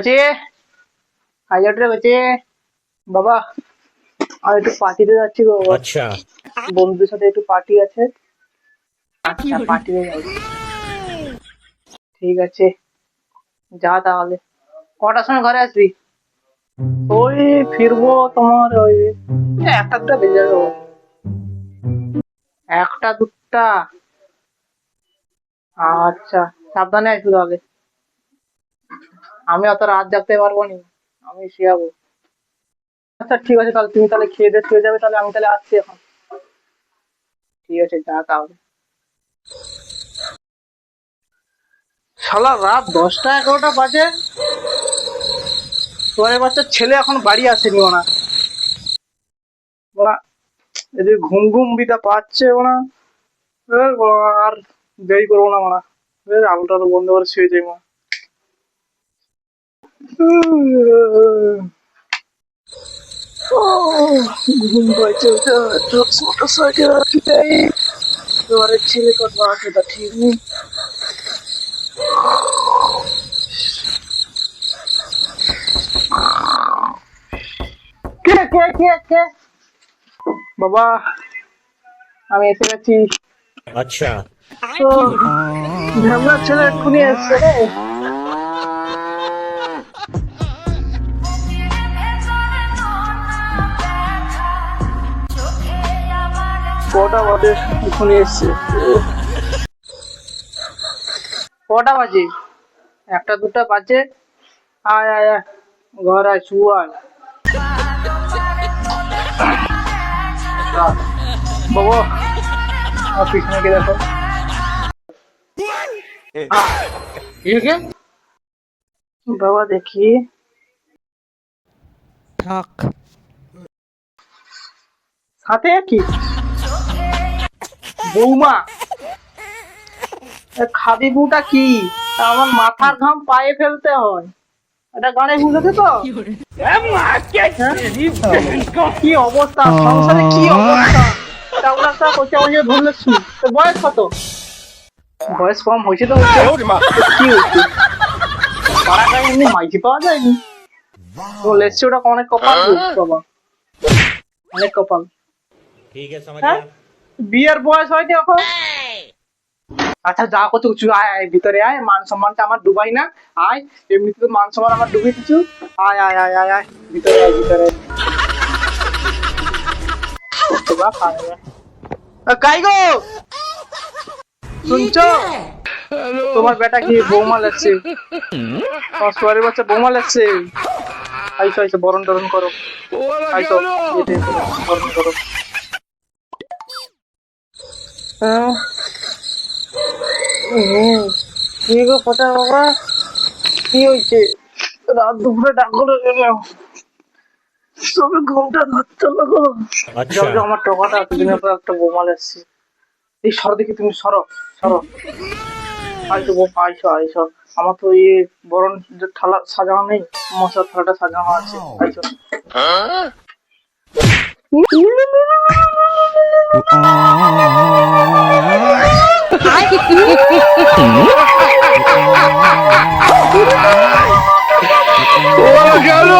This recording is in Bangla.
বলছি হাজার টাকা বলছি বাবা, আর একটু পার্টিতে যাচ্ছি গো বাবা। अच्छा বন্ধুদের সাথে একটু পার্টি আছে। আচ্ছা পার্টিতে যাবো, ঠিক আছে যা তাহলে। কটার সময় ঘরে আসবি? ওই ফিরবো তোমার ওই একটা দুটা বেজে যাবে বাবা। একটা দুটা, আচ্ছা সাবধানে আসবি তাহলে। আমি অত রাত জাগতে পারবো নি, আমি শুয়াবো। আচ্ছা ঠিক আছে তাহলে, তুমি তাহলে খেয়ে দিয়ে শুয়ে যাবে, তাহলে আমি তাহলে আসছি এখন। ঠিক আছে যা তাহলে। শালা রাত 10টা 11টা বাজে, সোয়ারের বাচ্চার ছেলে এখন বাড়ি আসেনি ওনা। ওরা এদিকে ঘুম ঘুম বিটা পাচ্ছে ওনা। আর দেরি করবো না মানা, আলো টালো বন্ধ করে শুয়ে যাই মা। ঘুম পাইছে, মোটর সাইকেল রাখি যাই। ঘরের ছেলে কথা আছে তা ঠিক নেই। কে কে কে কে? বাবা আমি এসে গেছি। अच्छा তো ঝামলার ছেলে এক্ষুনি এসছে রে। কটা বাজে? এক্ষুনি এসছে। কটা বাজে? একটা দুটা বাজে। আয় আয় আয়, ঘর আয়, শু আয়। বাবা আমার পিছনে কে দেখো। বাবা দেখি, সাথে কি বৌমা? খাবি বউটা কি? তা আমার মাথার ঘাম পায়ে ফেলতে হয়, এটা গানে বুঝেছে তো? হ্যাঁ? কি অবস্থা সংসারে, কি অবস্থা! চাউলাটা কোচা বসে ধরলে শুন। তো বয়স কত? বয়স কম হয়েছে তো হচ্ছে। কি হয়েছে? পাড়া গায়ে এমনি মাইজি পাওয়া যায়নি বলেছে, ওটা অনেক কপাল বাবা, অনেক কপাল। ठीक है समझ হ্যাঁ गया বিয়ের বয়স হয়নি এখন। আচ্ছা যা করছো কিছু, আয় আয় ভিতরে আয়, মান সম্মানটা আমার ডুবাই না। আয়, এমনিতে তো মান সম্মান আমার ডুবিয়ে দিচ্ছু। আয় আয় আয় আয় আয়, ভিতরে আয় ভিতরে। কাই গো শুনছো? তোমার বেটা কি বৌমা লাগছে? তোমার সোয়ারের বাচ্চা বৌমা লাগছে। আইসো আইসো, বরণ টরণ করো। আইসো বরণ করো। হ্যাঁ কি গো ফটা বাবা, কি হয়েছে? রাত দুপুরে ডাকলো কেন? সবে ঘুমটা ধরতে লাগো। अच्छा আমার টাকাটা এতদিনের পর একটা বোমাল এসছে। এই সরো দেখি, তুমি সরো সরো। আইসো বৌমা, আইসো আইসো। আমার তো ইয়ে বরণ যে থালা সাজানো নেই, মশলার থালাটা সাজানো আছে। আইসো। গেল